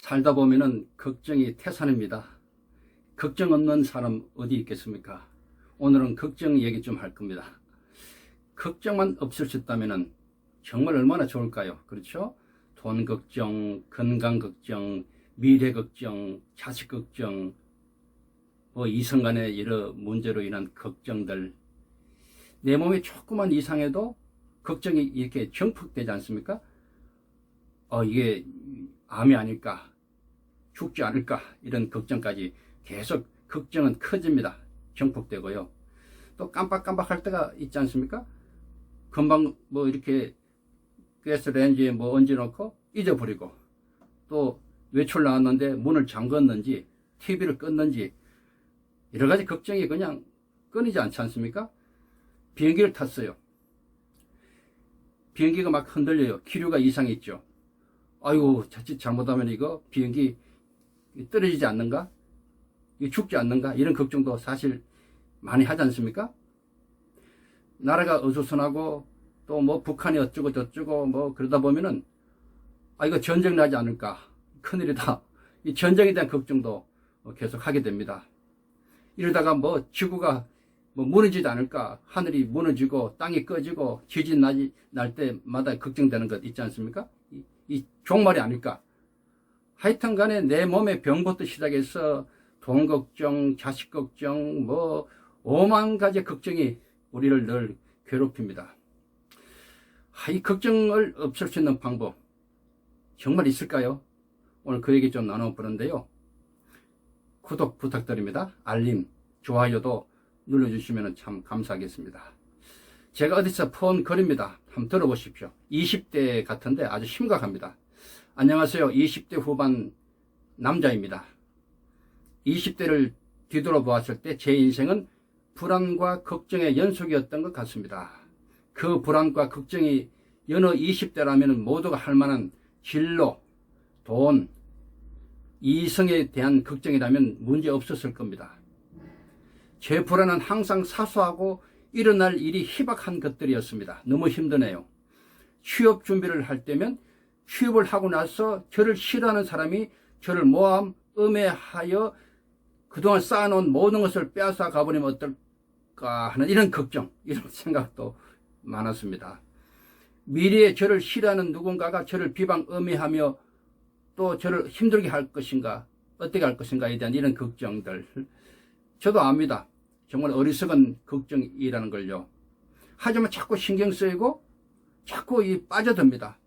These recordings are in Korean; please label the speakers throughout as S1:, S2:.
S1: 살다 보면은 걱정이 태산입니다. 걱정 없는 사람 어디 있겠습니까? 오늘은 걱정 얘기 좀 할 겁니다. 걱정만 없을 수 있다면은 정말 얼마나 좋을까요? 그렇죠? 돈 걱정, 건강 걱정, 미래 걱정, 자식 걱정, 이성 간의 여러 문제로 인한 걱정들. 내 몸이 조그만 이상해도 걱정이 이렇게 증폭되지 않습니까? 이게 암이 아닐까, 죽지 않을까, 이런 걱정까지 계속 걱정은 커집니다. 증폭되고요. 또 깜빡깜빡할 때가 있지 않습니까? 금방 이렇게 가스레인지에 얹어놓고 잊어버리고, 또 외출 나왔는데 문을 잠궜는지 TV를 껐는지 여러 가지 걱정이 그냥 끊이지 않지 않습니까? 비행기를 탔어요. 비행기가 막 흔들려요. 기류가 이상이 있죠. 아이고, 자칫 잘못하면 이거 비행기 떨어지지 않는가? 죽지 않는가? 이런 걱정도 사실 많이 하지 않습니까? 나라가 어수선하고 또 북한이 어쩌고 저쩌고 그러다 보면은 이거 전쟁 나지 않을까? 큰일이다. 이 전쟁에 대한 걱정도 계속 하게 됩니다. 이러다가 지구가 무너지지 않을까? 하늘이 무너지고 땅이 꺼지고 지진 날 때마다 걱정되는 것 있지 않습니까? 이 종말이 아닐까? 하여튼 간에 내 몸의 병부터 시작해서 돈 걱정, 자식 걱정, 오만 가지 걱정이 우리를 늘 괴롭힙니다. 이 걱정을 없앨 수 있는 방법 정말 있을까요? 오늘 그 얘기 좀 나눠보는데요. 구독 부탁드립니다. 알림, 좋아요도 눌러주시면 참 감사하겠습니다. 제가 어디서 폰 거립니다. 한번 들어보십시오. 20대 같은데 아주 심각합니다. 안녕하세요. 20대 후반 남자입니다. 20대를 뒤돌아보았을 때 제 인생은 불안과 걱정의 연속이었던 것 같습니다. 그 불안과 걱정이 여느 20대라면 모두가 할 만한 진로, 돈, 이성에 대한 걱정이라면 문제 없었을 겁니다. 제 불안은 항상 사소하고 일어날 일이 희박한 것들이었습니다. 너무 힘드네요. 취업 준비를 할 때면 취업을 하고 나서 저를 싫어하는 사람이 저를 모함, 음해하여 그동안 쌓아놓은 모든 것을 빼앗아 가버리면 어떨까 하는 이런 걱정, 이런 생각도 많았습니다. 미래에 저를 싫어하는 누군가가 저를 비방, 음해하며 또 저를 힘들게 할 것인가, 어떻게 할 것인가에 대한 이런 걱정들. 저도 압니다. 정말 어리석은 걱정이라는 걸요. 하지만 자꾸 신경 쓰이고 자꾸 빠져듭니다.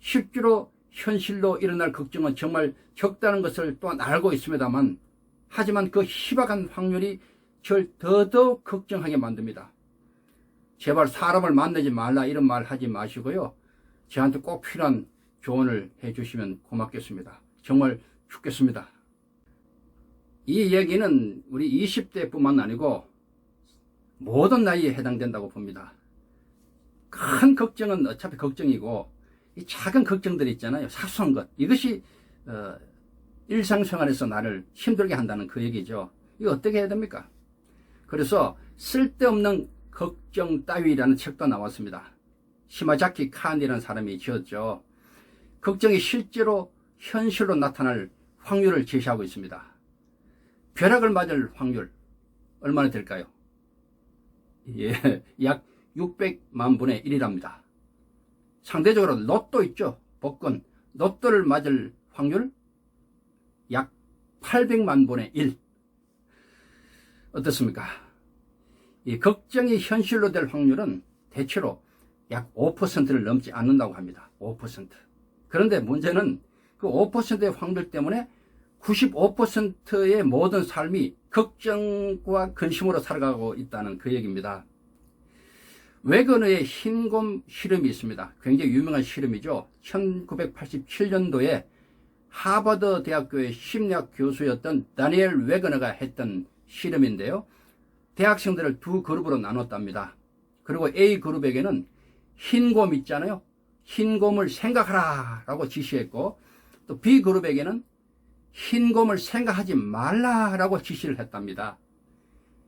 S1: 실제로 현실로 일어날 걱정은 정말 적다는 것을 또한 알고 있습니다만, 하지만 그 희박한 확률이 저를 더더욱 걱정하게 만듭니다. 제발 사람을 만나지 말라 이런 말 하지 마시고요. 저한테 꼭 필요한 조언을 해주시면 고맙겠습니다. 정말 죽겠습니다. 이 얘기는 우리 20대뿐만 아니고 모든 나이에 해당된다고 봅니다. 큰 걱정은 어차피 걱정이고, 이 작은 걱정들이 있잖아요. 사소한 것. 이것이 일상생활에서 나를 힘들게 한다는 그 얘기죠. 이거 어떻게 해야 됩니까? 그래서 쓸데없는 걱정 따위라는 책도 나왔습니다. 시마자키 칸이라는 사람이 지었죠. 걱정이 실제로 현실로 나타날 확률을 제시하고 있습니다. 벼락을 맞을 확률 얼마나 될까요? 약 600만 분의 1이랍니다. 상대적으로 로또 있죠. 복권. 로또를 맞을 확률 약 800만 분의 1. 어떻습니까? 이 걱정이 현실로 될 확률은 대체로 약 5%를 넘지 않는다고 합니다. 5%. 그런데 문제는 그 5%의 확률 때문에 95%의 모든 삶이 걱정과 근심으로 살아가고 있다는 그 얘기입니다. 웨거너의 흰곰 실험이 있습니다. 굉장히 유명한 실험이죠. 1987년도에 하버드 대학교의 심리학 교수였던 다니엘 웨거너가 했던 실험인데요. 대학생들을 두 그룹으로 나눴답니다. 그리고 A 그룹에게는 흰곰 있잖아요. 흰곰을 생각하라 라고 지시했고, 또 B 그룹에게는 흰곰을 생각하지 말라라고 지시를 했답니다.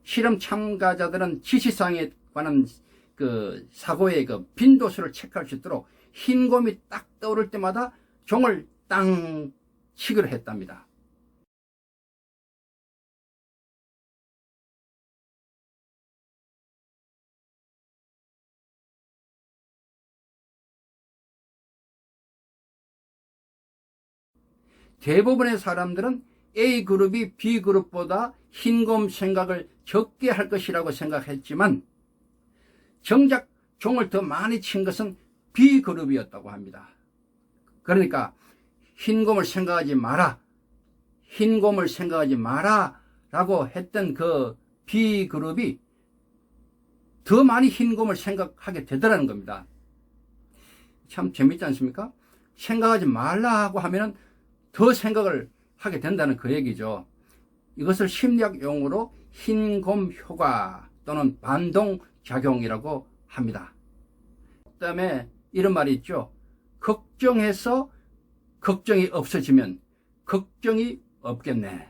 S1: 실험 참가자들은 지시사항에 관한 그 사고의 그 빈도수를 체크할 수 있도록 흰곰이 딱 떠오를 때마다 종을 땅 치기로 했답니다. 대부분의 사람들은 A그룹이 B그룹보다 흰곰 생각을 적게 할 것이라고 생각했지만 정작 종을 더 많이 친 것은 B그룹이었다고 합니다. 그러니까 흰곰을 생각하지 마라, 흰곰을 생각하지 마라 라고 했던 그 B그룹이 더 많이 흰곰을 생각하게 되더라는 겁니다. 참 재밌지 않습니까? 생각하지 말라고 하면은 더 생각을 하게 된다는 그 얘기죠. 이것을 심리학 용어로 흰곰 효과 또는 반동작용이라고 합니다. 그 다음에 이런 말이 있죠. 걱정해서 걱정이 없어지면 걱정이 없겠네.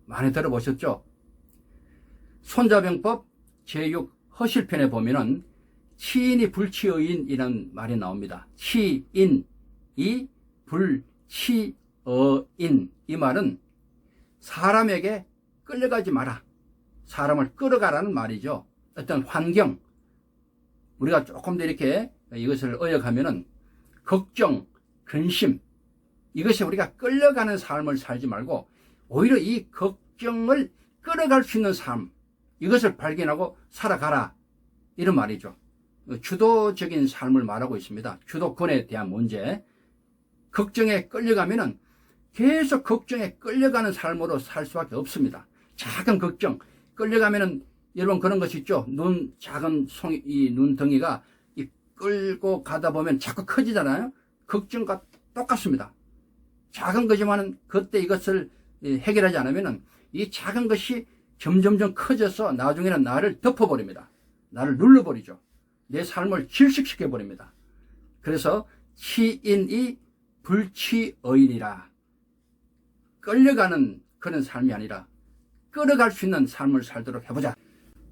S1: 많이 들어보셨죠? 손자병법 제6 허실편에 보면은 치인이 불치어인이라는 말이 나옵니다. 치인이 불치어인, 이 말은 사람에게 끌려가지 마라, 사람을 끌어가라는 말이죠. 어떤 환경, 우리가 조금 더 이렇게 이것을 어역하면은 걱정, 근심, 이것이 우리가 끌려가는 삶을 살지 말고 오히려 이 걱정을 끌어갈 수 있는 삶, 이것을 발견하고 살아가라, 이런 말이죠. 주도적인 삶을 말하고 있습니다. 주도권에 대한 문제. 걱정에 끌려가면은 계속 걱정에 끌려가는 삶으로 살 수밖에 없습니다. 작은 걱정 끌려가면은 여러분 그런 것이 있죠. 작은 이 눈덩이가 끌고 가다 보면 자꾸 커지잖아요. 걱정과 똑같습니다. 작은 거지만은 그때 이것을 해결하지 않으면은 이 작은 것이 점점점 커져서 나중에는 나를 덮어버립니다. 나를 눌러버리죠. 내 삶을 질식시켜버립니다. 그래서 치인이 불치어인이라, 끌려가는 그런 삶이 아니라 끌어갈 수 있는 삶을 살도록 해보자.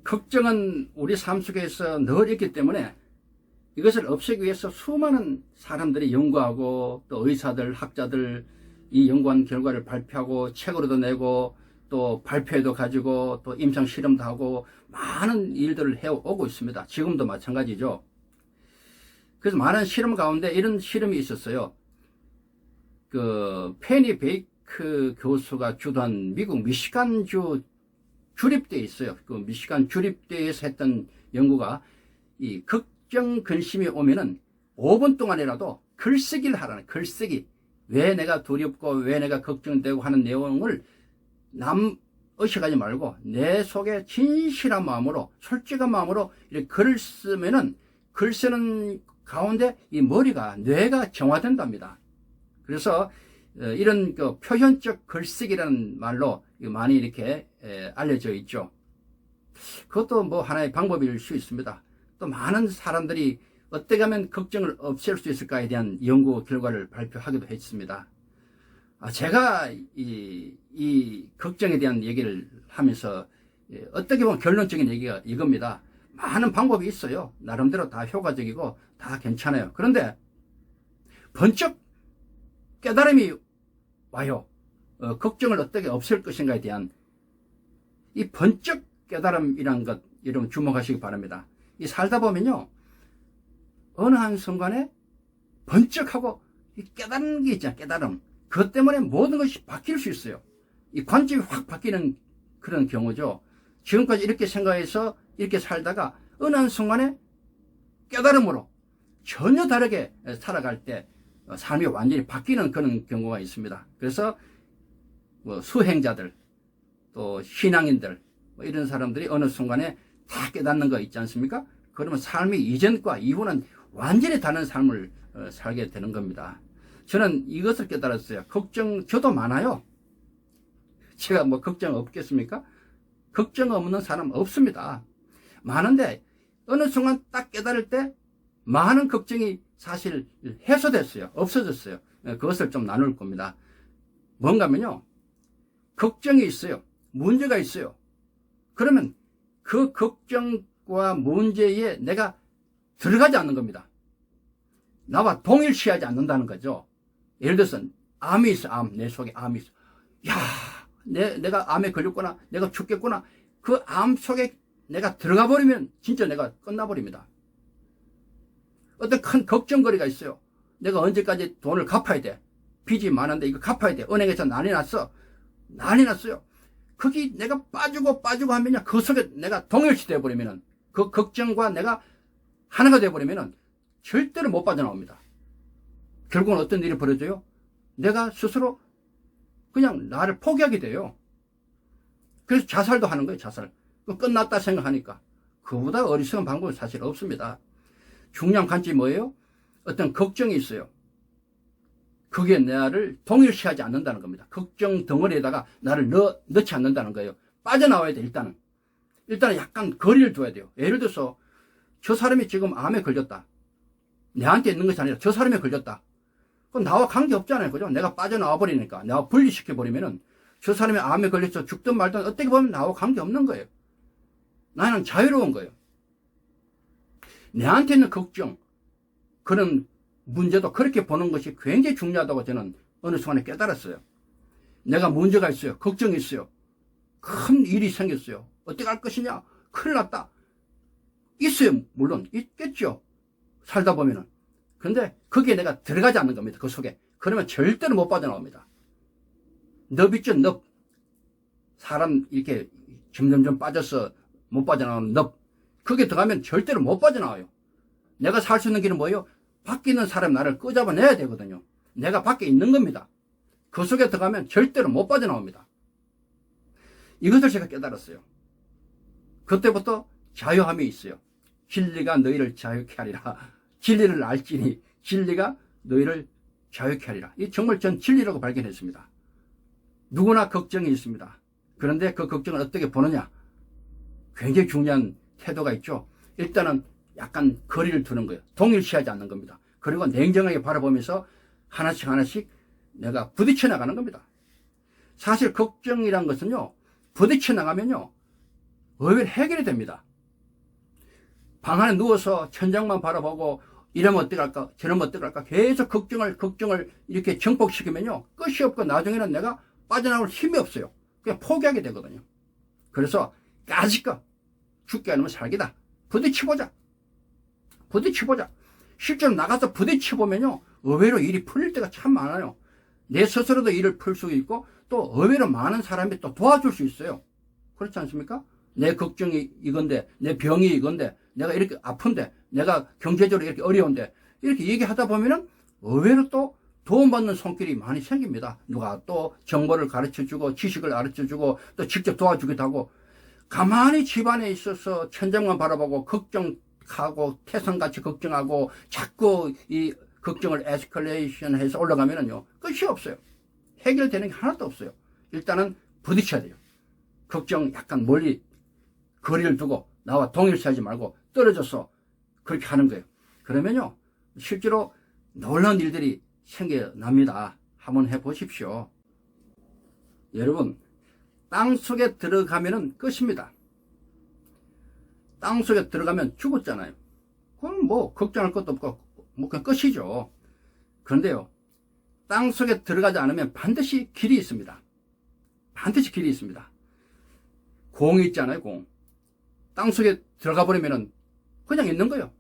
S1: 걱정은 우리 삶 속에서 늘 있기 때문에 이것을 없애기 위해서 수많은 사람들이 연구하고 또 의사들, 학자들 이 연구한 결과를 발표하고 책으로도 내고 또 발표회도 가지고 또 임상 실험도 하고 많은 일들을 해오고 있습니다. 지금도 마찬가지죠. 그래서 많은 실험 가운데 이런 실험이 있었어요. 그 페니 베이크 교수가 주도한 미국 미시간주 주립대에 있어요. 그 미시간 주립대에서 했던 연구가 이 걱정, 근심이 오면은 5분 동안이라도 글쓰기를 하라는, 글쓰기. 왜 내가 두렵고 왜 내가 걱정되고 하는 내용을 의식하지 말고 내 속에 진실한 마음으로, 솔직한 마음으로 이렇게 글을 쓰면은 글 쓰는 가운데 이 머리가, 뇌가 정화된답니다. 그래서 이런 그 표현적 글쓰기라는 말로 많이 이렇게 알려져 있죠. 그것도 뭐 하나의 방법일 수 있습니다. 또 많은 사람들이 어떻게 하면 걱정을 없앨 수 있을까에 대한 연구 결과를 발표하기도 했습니다. 제가 이 걱정에 대한 얘기를 하면서 어떻게 보면 결론적인 얘기가 이겁니다. 많은 방법이 있어요. 나름대로 다 효과적이고 다 괜찮아요. 그런데 번쩍 깨달음이 와요. 걱정을 어떻게 없앨 것인가에 대한 이 번쩍 깨달음이란 것, 여러분 주목하시기 바랍니다. 이 살다 보면요, 어느 한순간에 번쩍하고 깨달은 게 있잖아요. 깨달음. 그것 때문에 모든 것이 바뀔 수 있어요. 이 관점이 확 바뀌는 그런 경우죠. 지금까지 이렇게 생각해서 이렇게 살다가 어느 한순간에 깨달음으로 전혀 다르게 살아갈 때 삶이 완전히 바뀌는 그런 경우가 있습니다. 그래서 뭐 수행자들, 또 신앙인들, 뭐 이런 사람들이 어느 순간에 다 깨닫는 거 있지 않습니까? 그러면 삶이 이전과 이후는 완전히 다른 삶을 살게 되는 겁니다. 저는 이것을 깨달았어요. 걱정 저도 많아요. 제가 뭐 걱정 없겠습니까? 걱정 없는 사람 없습니다. 많은데 어느 순간 딱 깨달을 때 많은 걱정이 사실 해소됐어요. 없어졌어요. 그것을 좀 나눌 겁니다. 뭔가면요, 걱정이 있어요. 문제가 있어요. 그러면 그 걱정과 문제에 내가 들어가지 않는 겁니다. 나와 동일시하지 않는다는 거죠. 예를 들어서 암이 있어, 암. 내 속에 암이 있어. 야, 내가 암에 걸렸구나. 내가 죽겠구나. 그 암 속에 내가 들어가 버리면 진짜 내가 끝나버립니다. 어떤 큰 걱정거리가 있어요. 내가 언제까지 돈을 갚아야 돼. 빚이 많은데 이거 갚아야 돼. 은행에서 난리 났어. 난리 났어요. 거기 내가 빠지고 하면요. 그 속에 내가 동일시 되어버리면은, 그 걱정과 내가 하나가 되어버리면은 절대로 못 빠져나옵니다. 결국은 어떤 일이 벌어져요? 내가 스스로 그냥 나를 포기하게 돼요. 그래서 자살도 하는 거예요, 자살. 끝났다 생각하니까. 그보다 어리석은 방법은 사실 없습니다. 중요한 관점이 뭐예요? 어떤 걱정이 있어요. 그게 나를 동일시하지 않는다는 겁니다. 걱정 덩어리에다가 나를 넣지 않는다는 거예요. 빠져나와야 돼, 일단은. 일단은 약간 거리를 둬야 돼요. 예를 들어서, 저 사람이 지금 암에 걸렸다. 내한테 있는 것이 아니라 저 사람이 걸렸다. 그럼 나와 관계없잖아요. 그죠? 내가 빠져나와 버리니까. 내가 분리시켜버리면은, 저 사람이 암에 걸려서 죽든 말든 어떻게 보면 나와 관계없는 거예요. 나는 자유로운 거예요. 내한테 있는 걱정, 그런 문제도 그렇게 보는 것이 굉장히 중요하다고 저는 어느 순간에 깨달았어요. 내가 문제가 있어요. 걱정이 있어요. 큰 일이 생겼어요. 어떻게 할 것이냐? 큰일 났다. 있어요. 물론 있겠죠. 살다 보면은. 그런데 거기에 내가 들어가지 않는 겁니다. 그 속에. 그러면 절대로 못 빠져나옵니다. 넙 있죠, 넙. 사람 이렇게 점점점 빠져서 못 빠져나오는 넙. 거기에 들어가면 절대로 못 빠져나와요. 내가 살 수 있는 길은 뭐예요? 밖에 있는 사람 나를 끄잡아내야 되거든요. 내가 밖에 있는 겁니다. 그 속에 들어가면 절대로 못 빠져나옵니다. 이것을 제가 깨달았어요. 그때부터 자유함이 있어요. 진리가 너희를 자유케 하리라. 진리를 알지니 진리가 너희를 자유케 하리라. 이 정말 전 진리라고 발견했습니다. 누구나 걱정이 있습니다. 그런데 그 걱정을 어떻게 보느냐? 굉장히 중요한 태도가 있죠. 일단은 약간 거리를 두는 거예요. 동일시하지 않는 겁니다. 그리고 냉정하게 바라보면서 하나씩 내가 부딪혀 나가는 겁니다. 사실 걱정이란 것은요, 부딪혀 나가면요, 의외로 해결이 됩니다. 방 안에 누워서 천장만 바라보고 이러면 어떡할까, 저러면 어떡할까, 계속 걱정을 이렇게 정복시키면요, 끝이 없고 나중에는 내가 빠져나올 힘이 없어요. 그냥 포기하게 되거든요. 그래서 까짓거 죽게 않으면 살기다. 부딪혀보자. 실제로 나가서 부딪혀보면요, 의외로 일이 풀릴 때가 참 많아요. 내 스스로도 일을 풀 수 있고, 또 의외로 많은 사람이 또 도와줄 수 있어요. 그렇지 않습니까? 내 걱정이 이건데, 내 병이 이건데, 내가 이렇게 아픈데, 내가 경제적으로 이렇게 어려운데, 이렇게 얘기하다 보면은 의외로 또 도움받는 손길이 많이 생깁니다. 누가 또 정보를 가르쳐주고, 지식을 가르쳐주고, 또 직접 도와주기도 하고, 가만히 집안에 있어서 천장만 바라보고 걱정하고 태산같이 걱정하고 자꾸 이 걱정을 에스컬레이션 해서 올라가면은요, 끝이 없어요. 해결되는 게 하나도 없어요. 일단은 부딪혀야 돼요. 걱정 약간 멀리 거리를 두고 나와 동일시하지 말고 떨어져서 그렇게 하는 거예요. 그러면요, 실제로 놀라운 일들이 생겨납니다. 한번 해보십시오. 여러분, 땅속에 들어가면은 끝입니다. 땅속에 들어가면 죽었잖아요. 그럼 뭐 걱정할 것도 없고 뭐 그냥 끝이죠. 그런데요, 땅속에 들어가지 않으면 반드시 길이 있습니다. 반드시 길이 있습니다. 공이 있잖아요, 공. 땅속에 들어가 버리면은 그냥 있는 거예요.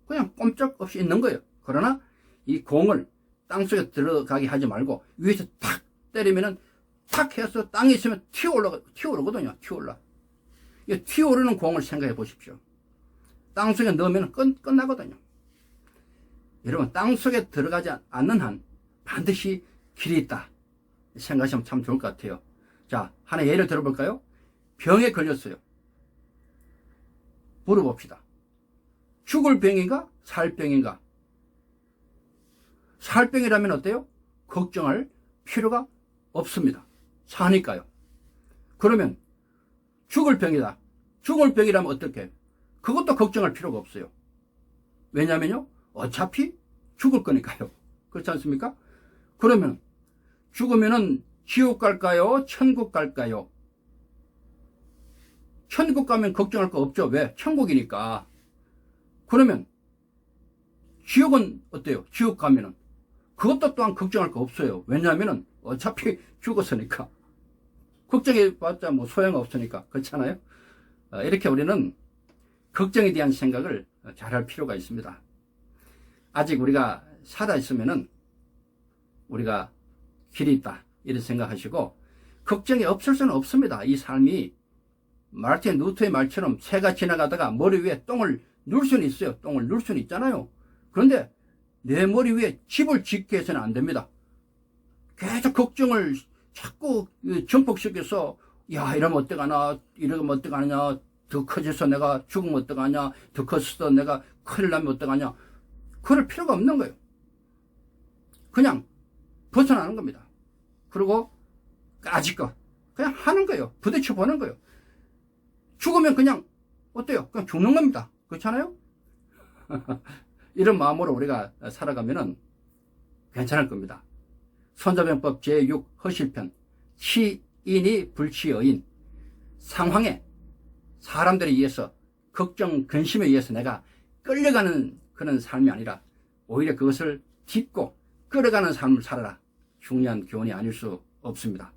S1: 그냥 꼼짝없이 있는 거예요. 그러나 이 공을 땅속에 들어가게 하지 말고 위에서 탁 때리면은 탁 해서 땅에 있으면 튀어오르거든요. 이 튀어오르는 공을 생각해 보십시오. 땅속에 넣으면 끝나거든요. 여러분, 땅속에 들어가지 않는 한 반드시 길이 있다 생각하시면 참 좋을 것 같아요. 자, 하나 예를 들어볼까요? 병에 걸렸어요. 물어봅시다. 죽을 병인가? 살 병인가? 살 병이라면 어때요? 걱정할 필요가 없습니다. 사니까요. 그러면 죽을 병이다. 죽을 병이라면 어떻게? 그것도 걱정할 필요가 없어요. 왜냐면요, 어차피 죽을 거니까요. 그렇지 않습니까? 그러면 죽으면은 지옥 갈까요? 천국 갈까요? 천국 가면 걱정할 거 없죠. 왜? 천국이니까. 그러면 지옥은 어때요? 지옥 가면은 그것도 또한 걱정할 거 없어요. 왜냐하면은 어차피 죽었으니까. 걱정해봤자 뭐 소용없으니까. 그렇잖아요? 이렇게 우리는 걱정에 대한 생각을 잘할 필요가 있습니다. 아직 우리가 살아있으면은 우리가 길이 있다. 이렇게 생각하시고, 걱정이 없을 수는 없습니다. 이 삶이 마르틴 루터의 말처럼 새가 지나가다가 머리 위에 똥을 누를 수는 있어요. 똥을 누를 수는 있잖아요. 그런데 내 머리 위에 집을 짓게 해서는 안 됩니다. 계속 걱정을 자꾸 증폭시켜서 야 이러면 어떡하나 이러면 어떡하냐, 더 커져서 내가 죽으면 어떡하냐, 더 커져서 내가 큰일 나면 어떡하냐, 그럴 필요가 없는 거예요. 그냥 벗어나는 겁니다. 그리고 까짓거 그냥 하는 거예요. 부딪혀 보는 거예요. 죽으면 그냥 어때요? 그냥 죽는 겁니다. 그렇잖아요? 이런 마음으로 우리가 살아가면은 괜찮을 겁니다. 손자병법 제6 허실편. 치인이 불치여인. 상황에 사람들에 의해서 걱정 근심에 의해서 내가 끌려가는 그런 삶이 아니라 오히려 그것을 딛고 끌어가는 삶을 살아라. 중요한 교훈이 아닐 수 없습니다.